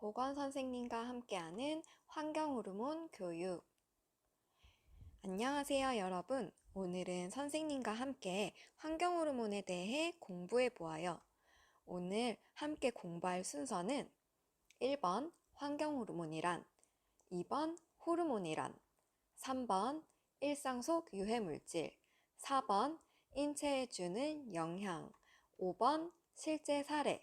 보건 선생님과 함께하는 환경호르몬 교육. 안녕하세요, 여러분. 오늘은 선생님과 함께 환경호르몬에 대해 공부해 보아요. 오늘 함께 공부할 순서는 1번 환경호르몬이란, 2번 호르몬이란, 3번 일상 속 유해물질, 4번 인체에 주는 영향, 5번 실제 사례,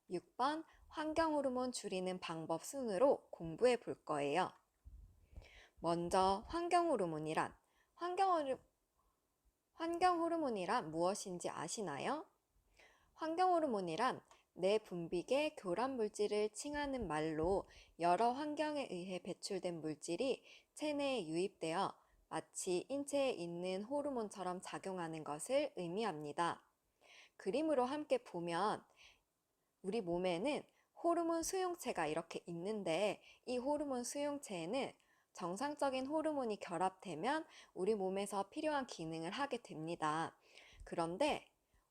6번 환경호르몬 줄이는 방법 순으로 공부해 볼 거예요. 먼저 환경호르몬이란 무엇인지 아시나요? 환경호르몬이란 내 분비계 교란 물질을 칭하는 말로 여러 환경에 의해 배출된 물질이 체내에 유입되어 마치 인체에 있는 호르몬처럼 작용하는 것을 의미합니다. 그림으로 함께 보면 우리 몸에는 호르몬 수용체가 이렇게 있는데 이 호르몬 수용체에는 정상적인 호르몬이 결합되면 우리 몸에서 필요한 기능을 하게 됩니다. 그런데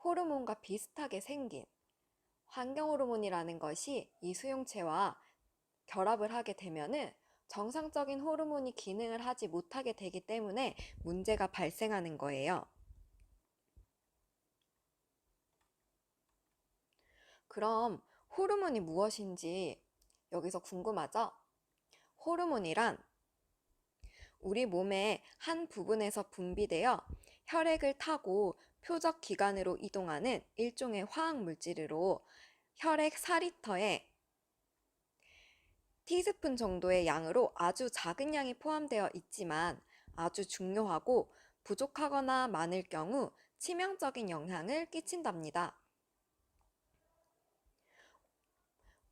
호르몬과 비슷하게 생긴 환경호르몬이라는 것이 이 수용체와 결합을 하게 되면은 정상적인 호르몬이 기능을 하지 못하게 되기 때문에 문제가 발생하는 거예요. 그럼 호르몬이 무엇인지 여기서 궁금하죠? 호르몬이란 우리 몸의 한 부분에서 분비되어 혈액을 타고 표적 기관으로 이동하는 일종의 화학 물질로 혈액 4리터에 티스푼 정도의 양으로 아주 작은 양이 포함되어 있지만 아주 중요하고 부족하거나 많을 경우 치명적인 영향을 끼친답니다.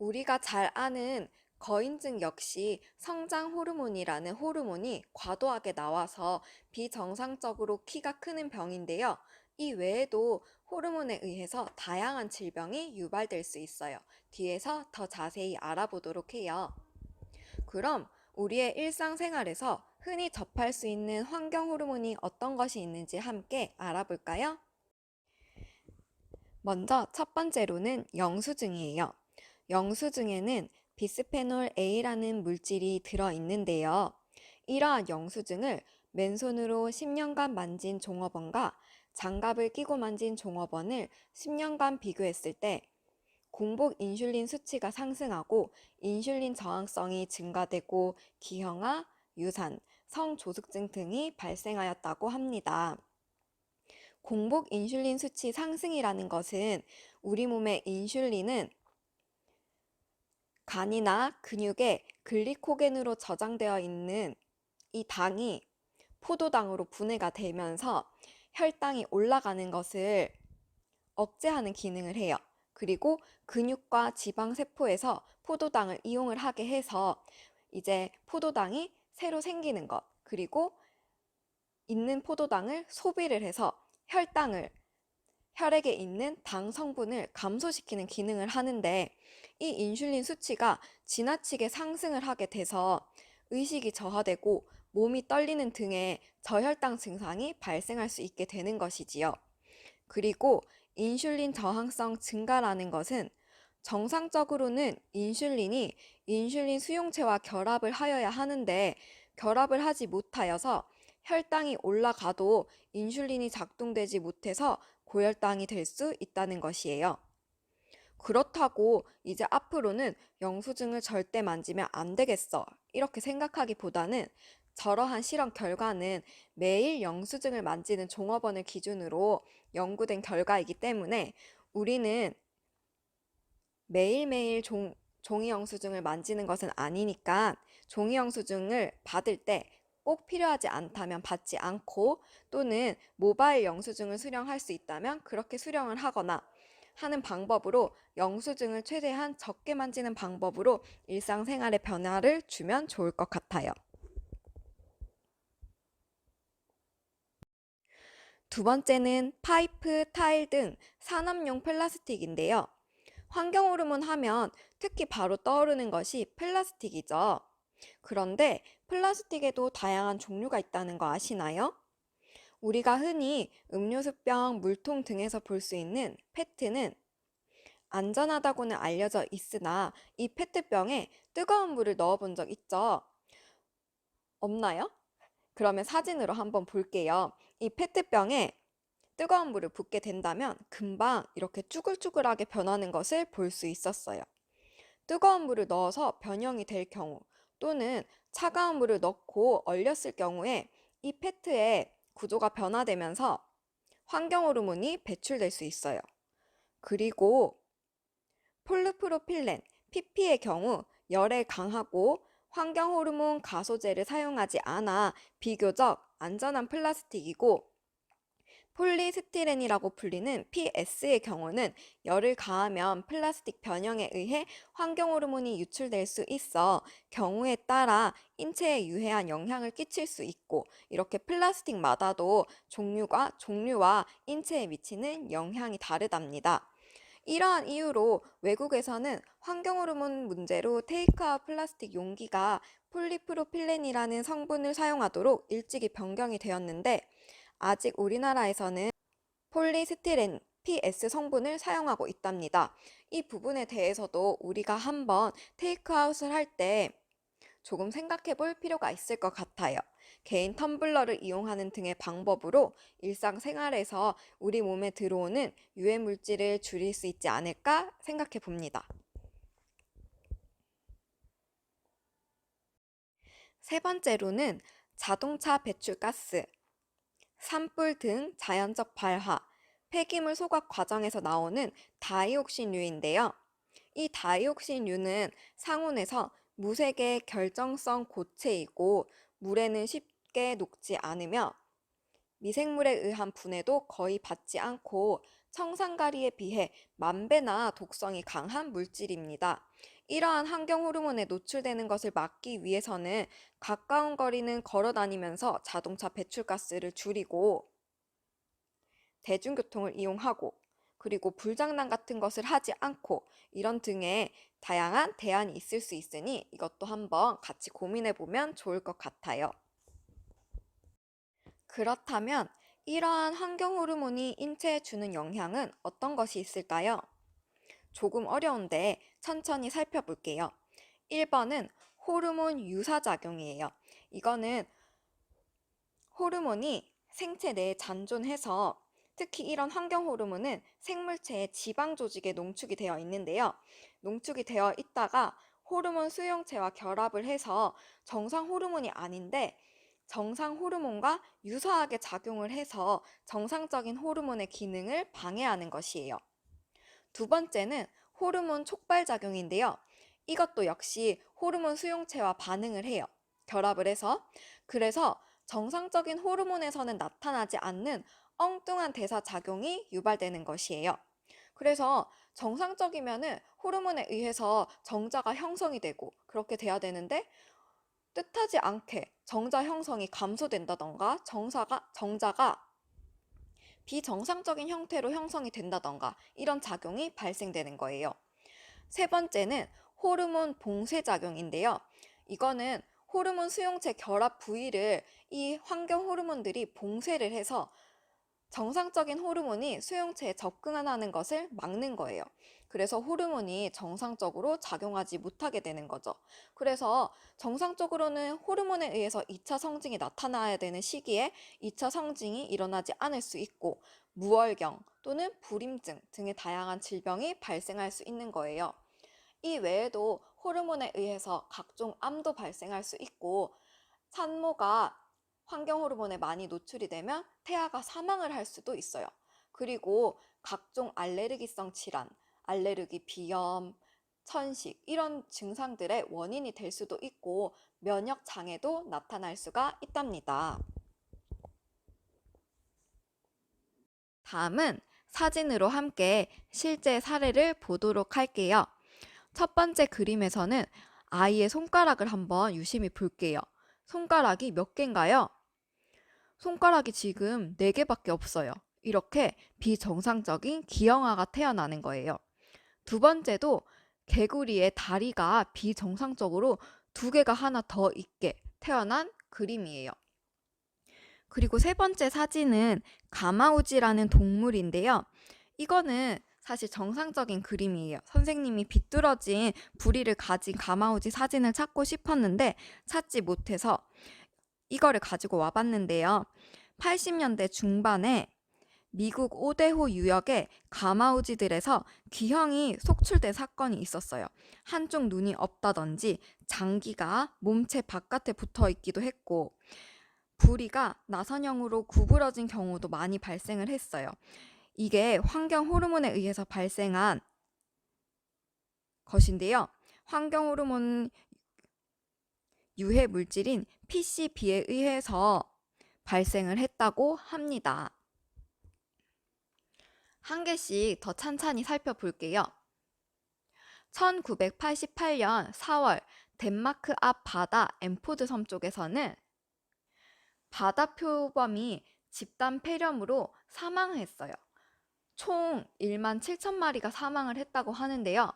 우리가 잘 아는 거인증 역시 성장 호르몬이라는 호르몬이 과도하게 나와서 비정상적으로 키가 크는 병인데요. 이 외에도 호르몬에 의해서 다양한 질병이 유발될 수 있어요. 뒤에서 더 자세히 알아보도록 해요. 그럼 우리의 일상생활에서 흔히 접할 수 있는 환경 호르몬이 어떤 것이 있는지 함께 알아볼까요? 먼저 첫 번째로는 영수증이에요. 영수증에는 비스페놀 A라는 물질이 들어있는데요. 이러한 영수증을 맨손으로 10년간 만진 종업원과 장갑을 끼고 만진 종업원을 10년간 비교했을 때 공복 인슐린 수치가 상승하고 인슐린 저항성이 증가되고 기형아, 유산, 성조숙증 등이 발생하였다고 합니다. 공복 인슐린 수치 상승이라는 것은 우리 몸의 인슐린은 간이나 근육에 글리코겐으로 저장되어 있는 이 당이 포도당으로 분해가 되면서 혈당이 올라가는 것을 억제하는 기능을 해요. 그리고 근육과 지방세포에서 포도당을 이용을 하게 해서 이제 포도당이 새로 생기는 것, 그리고 있는 포도당을 소비를 해서 혈액에 있는 당 성분을 감소시키는 기능을 하는데 이 인슐린 수치가 지나치게 상승을 하게 돼서 의식이 저하되고 몸이 떨리는 등의 저혈당 증상이 발생할 수 있게 되는 것이지요. 그리고 인슐린 저항성 증가라는 것은 정상적으로는 인슐린이 인슐린 수용체와 결합을 하여야 하는데 결합을 하지 못하여서 혈당이 올라가도 인슐린이 작동되지 못해서 고혈당이 될 수 있다는 것이에요. 그렇다고 이제 앞으로는 영수증을 절대 만지면 안 되겠어. 이렇게 생각하기보다는 저러한 실험 결과는 매일 영수증을 만지는 종업원을 기준으로 연구된 결과이기 때문에 우리는 매일매일 종이 영수증을 만지는 것은 아니니까 종이 영수증을 받을 때 꼭 필요하지 않다면 받지 않고 또는 모바일 영수증을 수령할 수 있다면 그렇게 수령을 하거나 하는 방법으로 영수증을 최대한 적게 만지는 방법으로 일상생활에 변화를 주면 좋을 것 같아요. 두 번째는 파이프, 타일 등 산업용 플라스틱인데요. 환경호르몬 하면 특히 바로 떠오르는 것이 플라스틱이죠. 그런데 플라스틱에도 다양한 종류가 있다는 거 아시나요? 우리가 흔히 음료수병, 물통 등에서 볼 수 있는 페트는 안전하다고는 알려져 있으나 이 페트병에 뜨거운 물을 넣어본 적 있죠? 없나요? 그러면 사진으로 한번 볼게요. 이 페트병에 뜨거운 물을 붓게 된다면 금방 이렇게 쭈글쭈글하게 변하는 것을 볼 수 있었어요. 뜨거운 물을 넣어서 변형이 될 경우 또는 차가운 물을 넣고 얼렸을 경우에 이 페트의 구조가 변화되면서 환경 호르몬이 배출될 수 있어요. 그리고 폴리프로필렌, PP의 경우 열에 강하고 환경 호르몬 가소제를 사용하지 않아 비교적 안전한 플라스틱이고 폴리스티렌이라고 불리는 PS의 경우는 열을 가하면 플라스틱 변형에 의해 환경 호르몬이 유출될 수 있어 경우에 따라 인체에 유해한 영향을 끼칠 수 있고 이렇게 플라스틱마다도 종류와 인체에 미치는 영향이 다르답니다. 이러한 이유로 외국에서는 환경 호르몬 문제로 테이크아웃 플라스틱 용기가 폴리프로필렌이라는 성분을 사용하도록 일찍이 변경이 되었는데 아직 우리나라에서는 폴리스티렌 PS 성분을 사용하고 있답니다. 이 부분에 대해서도 우리가 한번 테이크아웃을 할 때 조금 생각해 볼 필요가 있을 것 같아요. 개인 텀블러를 이용하는 등의 방법으로 일상생활에서 우리 몸에 들어오는 유해 물질을 줄일 수 있지 않을까 생각해 봅니다. 세 번째로는 자동차 배출가스, 산불 등 자연적 발화, 폐기물 소각 과정에서 나오는 다이옥신류인데요. 이 다이옥신류는 상온에서 무색의 결정성 고체이고 물에는 쉽게 녹지 않으며 미생물에 의한 분해도 거의 받지 않고 청산가리에 비해 만 배나 독성이 강한 물질입니다. 이러한 환경 호르몬에 노출되는 것을 막기 위해서는 가까운 거리는 걸어 다니면서 자동차 배출가스를 줄이고 대중교통을 이용하고 그리고 불장난 같은 것을 하지 않고 이런 등의 다양한 대안이 있을 수 있으니 이것도 한번 같이 고민해 보면 좋을 것 같아요. 그렇다면 이러한 환경 호르몬이 인체에 주는 영향은 어떤 것이 있을까요? 조금 어려운데 천천히 살펴볼게요. 1번은 호르몬 유사작용이에요. 이거는 호르몬이 생체 내에 잔존해서 특히 이런 환경 호르몬은 생물체의 지방 조직에 농축이 되어 있는데요. 농축이 되어 있다가 호르몬 수용체와 결합을 해서 정상 호르몬이 아닌데 정상 호르몬과 유사하게 작용을 해서 정상적인 호르몬의 기능을 방해하는 것이에요. 두 번째는 호르몬 촉발작용인데요. 이것도 역시 호르몬 수용체와 반응을 해요. 결합을 해서. 그래서 정상적인 호르몬에서는 나타나지 않는 엉뚱한 대사작용이 유발되는 것이에요. 그래서 정상적이면은 호르몬에 의해서 정자가 형성이 되고 그렇게 돼야 되는데 뜻하지 않게 정자 형성이 감소된다던가 정자가 비정상적인 형태로 형성이 된다던가 이런 작용이 발생되는 거예요. 세 번째는 호르몬 봉쇄작용인데요. 이거는 호르몬 수용체 결합 부위를 이 환경 호르몬들이 봉쇄를 해서 정상적인 호르몬이 수용체에 접근하는 것을 막는 거예요. 그래서 호르몬이 정상적으로 작용하지 못하게 되는 거죠. 그래서 정상적으로는 호르몬에 의해서 2차 성징이 나타나야 되는 시기에 2차 성징이 일어나지 않을 수 있고 무월경 또는 불임증 등의 다양한 질병이 발생할 수 있는 거예요. 이 외에도 호르몬에 의해서 각종 암도 발생할 수 있고 산모가 환경 호르몬에 많이 노출이 되면 태아가 사망을 할 수도 있어요. 그리고 각종 알레르기성 질환, 알레르기 비염, 천식 이런 증상들의 원인이 될 수도 있고 면역 장애도 나타날 수가 있답니다. 다음은 사진으로 함께 실제 사례를 보도록 할게요. 첫 번째 그림에서는 아이의 손가락을 한번 유심히 볼게요. 손가락이 몇 개인가요? 손가락이 지금 4개밖에 없어요. 이렇게 비정상적인 기형아가 태어나는 거예요. 두 번째도 개구리의 다리가 비정상적으로 2개가 하나 더 있게 태어난 그림이에요. 그리고 세 번째 사진은 가마우지라는 동물인데요. 이거는 사실 정상적인 그림이에요. 선생님이 비뚤어진 부리를 가진 가마우지 사진을 찾고 싶었는데 찾지 못해서 이거를 가지고 와봤는데요. 80년대 중반에 미국 오데호 유역의 가마우지들에서 기형이 속출된 사건이 있었어요. 한쪽 눈이 없다든지 장기가 몸체 바깥에 붙어 있기도 했고 부리가 나선형으로 구부러진 경우도 많이 발생을 했어요. 이게 환경 호르몬에 의해서 발생한 것인데요. 환경 호르몬 유해 물질인 PCB에 의해서 발생을 했다고 합니다. 한 개씩 더 찬찬히 살펴볼게요. 1988년 4월 덴마크 앞 바다 엠포드 섬 쪽에서는 바다 표범이 집단 폐렴으로 사망했어요. 총 1만 7천 마리가 사망을 했다고 하는데요.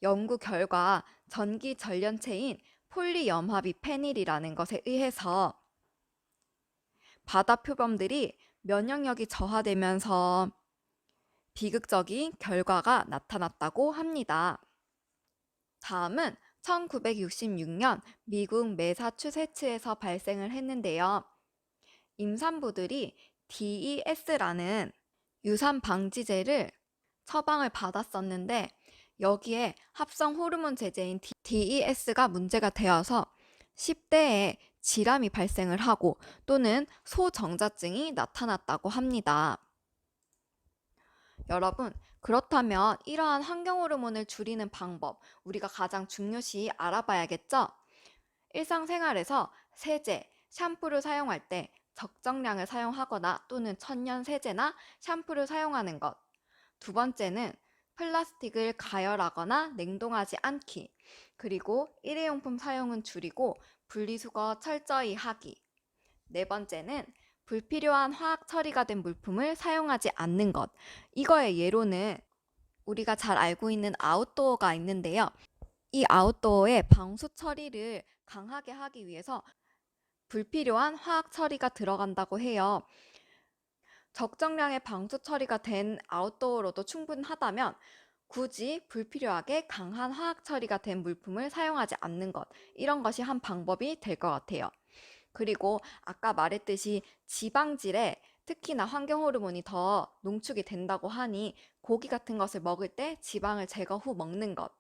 연구 결과 전기 전련체인 폴리염합이 페닐이라는 것에 의해서 바다 표범들이 면역력이 저하되면서 비극적인 결과가 나타났다고 합니다. 다음은 1966년 미국 매사추세츠에서 발생을 했는데요. 임산부들이 DES라는 유산 방지제를 처방을 받았었는데 여기에 합성 호르몬 제제인 DES가 문제가 되어서 10대에 질암이 발생을 하고 또는 소정자증이 나타났다고 합니다. 여러분, 그렇다면 이러한 환경 호르몬을 줄이는 방법, 우리가 가장 중요시 알아봐야겠죠? 일상생활에서 세제, 샴푸를 사용할 때 적정량을 사용하거나 또는 천연 세제나 샴푸를 사용하는 것. 두 번째는 플라스틱을 가열하거나 냉동하지 않기. 그리고 일회용품 사용은 줄이고 분리수거 철저히 하기. 네 번째는 불필요한 화학 처리가 된 물품을 사용하지 않는 것. 이거의 예로는 우리가 잘 알고 있는 아웃도어가 있는데요. 이 아웃도어의 방수 처리를 강하게 하기 위해서 불필요한 화학 처리가 들어간다고 해요. 적정량의 방수 처리가 된 아웃도어로도 충분하다면 굳이 불필요하게 강한 화학 처리가 된 물품을 사용하지 않는 것. 이런 것이 한 방법이 될 것 같아요. 그리고 아까 말했듯이 지방질에 특히나 환경 호르몬이 더 농축이 된다고 하니 고기 같은 것을 먹을 때 지방을 제거 후 먹는 것.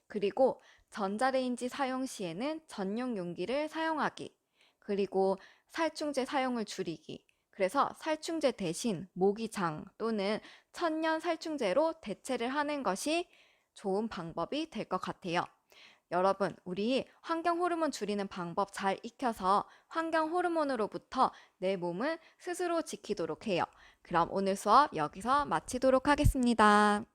그리고 전자레인지 사용 시에는 전용 용기를 사용하기. 그리고 살충제 사용을 줄이기. 그래서 살충제 대신 모기장 또는 천연 살충제로 대체를 하는 것이 좋은 방법이 될 것 같아요. 여러분, 우리 환경 호르몬 줄이는 방법 잘 익혀서 환경 호르몬으로부터 내 몸을 스스로 지키도록 해요. 그럼 오늘 수업 여기서 마치도록 하겠습니다.